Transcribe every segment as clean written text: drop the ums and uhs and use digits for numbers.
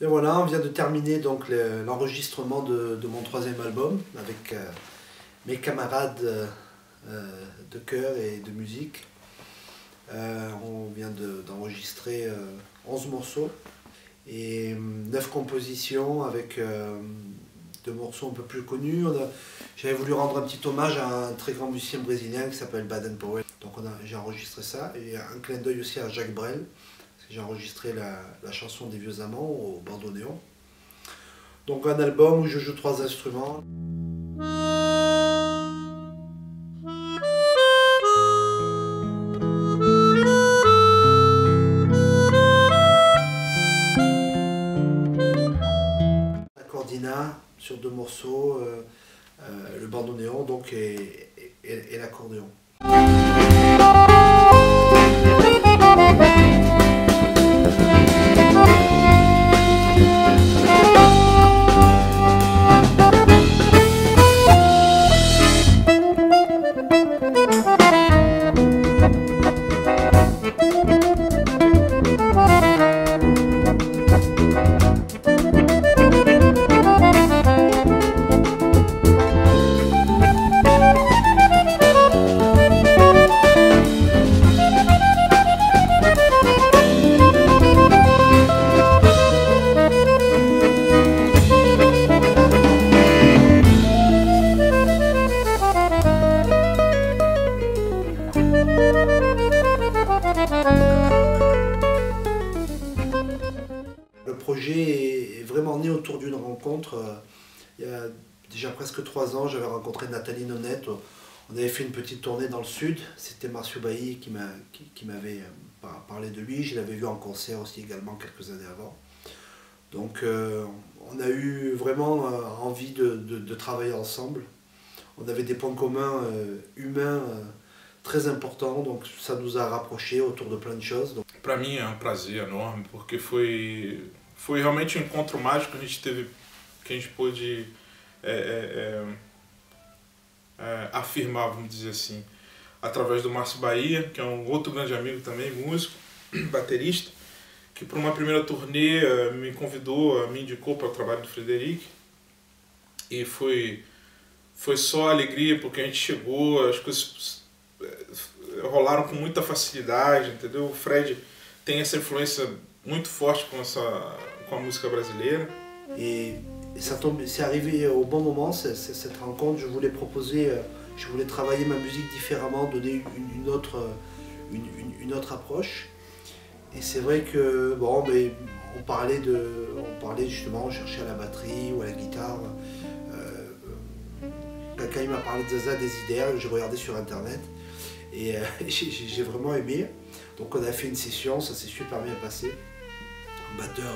Et voilà, on vient de terminer donc l'enregistrement de mon troisième album avec mes camarades de chœur et de musique. On vient d'enregistrer 11 morceaux et 9 compositions avec 2 morceaux un peu plus connus. J'avais voulu rendre un petit hommage à un très grand musicien brésilien qui s'appelle Baden Powell. Donc j'ai enregistré ça et un clin d'œil aussi à Jacques Brel. J'ai enregistré la chanson des vieux amants au bandoneon. Donc un album où je joue 3 instruments. La cordina sur 2 morceaux, le bandoneon donc et l'accordéon. Le projet est vraiment né autour d'une rencontre. Il y a déjà presque 3 ans, j'avais rencontré Nathalie Nonette. On avait fait une petite tournée dans le sud. C'était Marcio Bailly qui m'avait parlé de lui. Je l'avais vu en concert aussi également quelques années avant. Donc on a eu vraiment envie de travailler ensemble. On avait des points communs humains très importants, donc ça nous a rapprochés autour de plein de choses. Para mim é prazer enorme, porque foi realmente um encontro mágico que a gente teve, que a gente pôde afirmar, vamos dizer assim, através do Márcio Bahia, que é um outro grande amigo também, músico, baterista, que por uma primeira turnê me convidou, me indicou para o trabalho do Frederic, e foi só alegria porque a gente chegou, as coisas rolaram com muita facilidade, entendeu? O Fred tem essa influência muito forte com a música brasileira. Et c'est arrivé au bon moment, cette rencontre. Je voulais proposer, je voulais travailler ma musique différemment, donner une autre approche. Et c'est vrai que bon, mais on parlait justement, on cherchait à la batterie ou à la guitare. Quand il m'a parlé de Zaza Desider, j'ai regardé sur internet et j'ai vraiment aimé. Donc on a fait une session, ça s'est super bien passé. Un batteur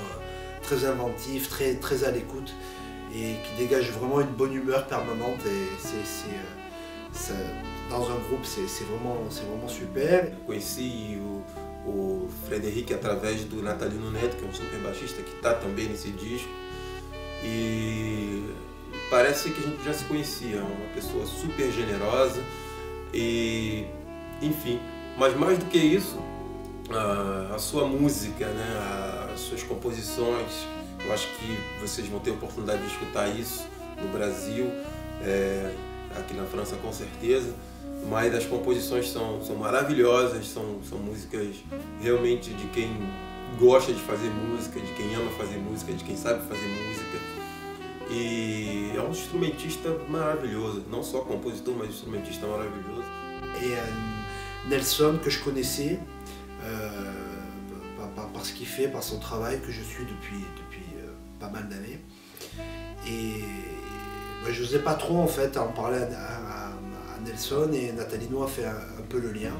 très inventif, très à l'écoute et qui dégage vraiment une bonne humeur permanente. Et dans un groupe, c'est vraiment super. Conheci o Frederic através do Natalino Neto, que é um super baixista que está também nesse disco. E parece que a gente já se conhecia, uma pessoa super generosa e, enfim, mas mais do que isso, a sua música, né, as suas composições, eu acho que vocês vão ter a oportunidade de escutar isso no Brasil, aqui na França com certeza, mas as composições são maravilhosas, são músicas realmente de quem gosta de fazer música, de quem ama fazer música, de quem sabe fazer música. E é um instrumentista maravilhoso, não só compositor, mas instrumentista maravilhoso. Et Nelson, que je connaissais, par ce qu'il fait, par son travail, que je suis depuis pas mal d'années. Et je n'osais pas trop en fait en parler à Nelson, et Natalino a fait un peu le lien.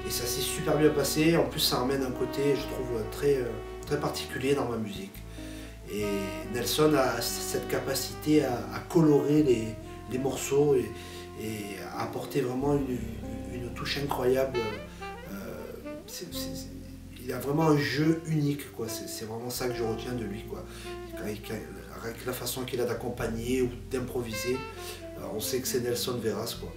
Et ça s'est super bien passé, en plus ça emmène un côté, je trouve, très particulier dans ma musique. Et Nelson a cette capacité à colorer les morceaux et à apporter vraiment une touche incroyable. Il a vraiment un jeu unique, quoi. C'est vraiment ça que je retiens de lui, quoi. Avec la façon qu'il a d'accompagner ou d'improviser, on sait que c'est Nelson Veras, quoi.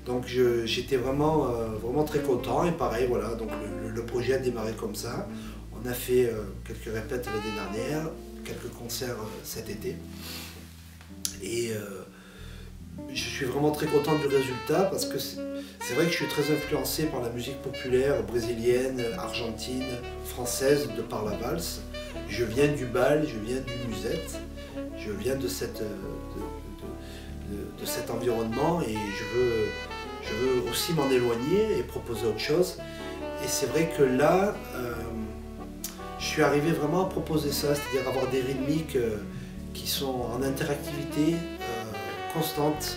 Donc j'étais vraiment très content, et pareil, voilà, donc le projet a démarré comme ça. On On a fait quelques répètes l'année dernière, quelques concerts cet été. Et je suis vraiment très content du résultat parce que c'est vrai que je suis très influencé par la musique populaire brésilienne, argentine, française, de par la valse. Je viens du bal, je viens du musette, je viens de cet environnement et je veux aussi m'en éloigner et proposer autre chose. Et c'est vrai que là, je suis arrivé vraiment à proposer ça, c'est-à-dire avoir des rythmiques qui sont en interactivité constante.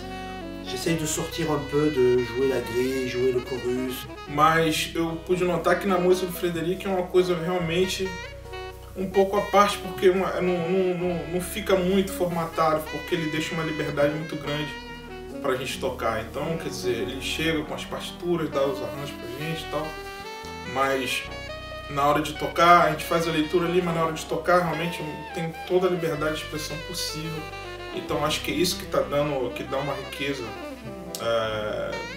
J'essaye de sortir un peu, de jouer la grille, jouer le chorus. Mas eu pude notar que na música do Frederic é uma coisa realmente pouco à parte, porque não fica muito formatado, porque ele deixa uma liberdade muito grande pra gente tocar. Então, quer dizer, ele chega com as partituras, dá os arranjos pra gente e tal, mas na hora de tocar, a gente faz a leitura ali, mas na hora de tocar realmente tem toda a liberdade de expressão possível. Então acho que é isso que dá uma riqueza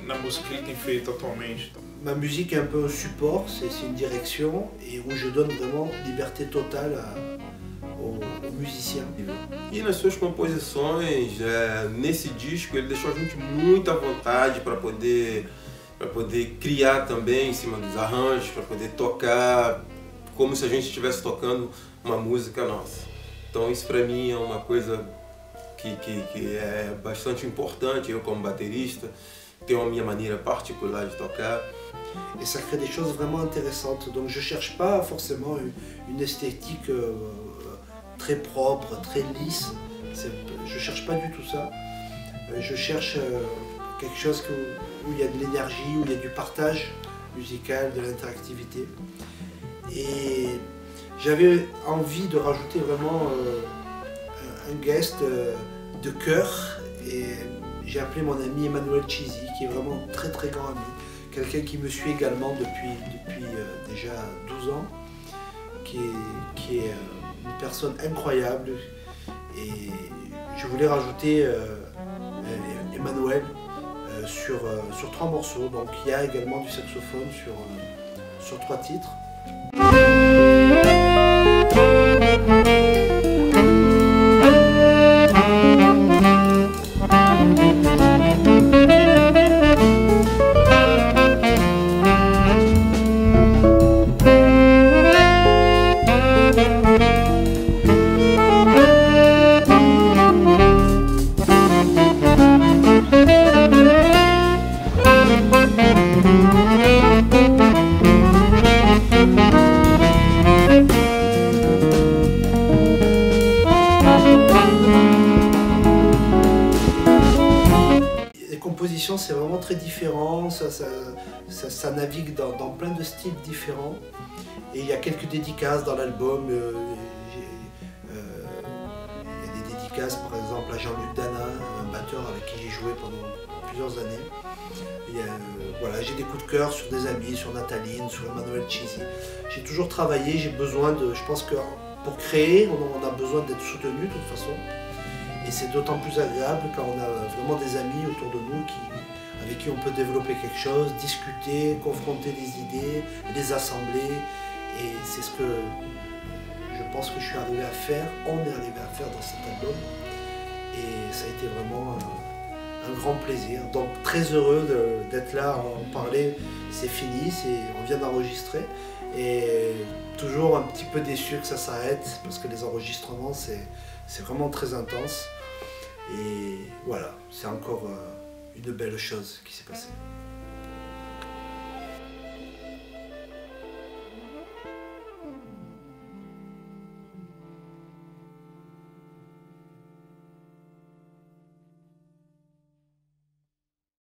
na música que ele tem feito atualmente. Ma musique est un peu un support, c'est une direction et où je donne vraiment liberté totale aux musiciens. E nas suas composições, nesse disco, ele deixou a gente muito à vontade para poder criar também em cima dos arranjos, para poder tocar como se a gente estivesse tocando uma música nossa. Então isso para mim é uma coisa que é bastante importante. Eu como baterista tenho a minha maneira particular de tocar. Et ça crée des choses vraiment intéressantes. Donc je cherche pas forcément une esthétique très propre, très lisse. Je cherche pas du tout ça. Je cherche quelque chose où il y a de l'énergie, où il y a du partage musical, de l'interactivité. Et j'avais envie de rajouter vraiment un guest de chœur. Et j'ai appelé mon ami Emmanuel Chisi, qui est vraiment très très grand ami. Quelqu'un qui me suit également depuis déjà 12 ans, qui est une personne incroyable. Et je voulais rajouter Emmanuel sur 3 morceaux. Donc il y a également du saxophone sur 3 titres. C'est vraiment très différent, ça navigue dans plein de styles différents et il y a quelques dédicaces dans l'album. Il y a des dédicaces par exemple à Jean-Luc Dana, un batteur avec qui j'ai joué pendant plusieurs années. Voilà, j'ai des coups de cœur sur des amis, sur Nathalie, sur Emmanuel Chisi. J'ai toujours travaillé, j'ai besoin de... Je pense que pour créer, on a besoin d'être soutenu de toute façon. Et c'est d'autant plus agréable quand on a vraiment des amis autour de nous avec qui on peut développer quelque chose, discuter, confronter des idées, les assembler. Et c'est ce que je pense que je suis arrivé à faire, on est arrivé à faire dans cet album. Et ça a été vraiment un grand plaisir. Donc très heureux d'être là, en parler. C'est fini, on vient d'enregistrer. Et toujours un petit peu déçu que ça s'arrête parce que les enregistrements c'est vraiment très intense. Et voilà, c'est encore une belle chose qui s'est passée.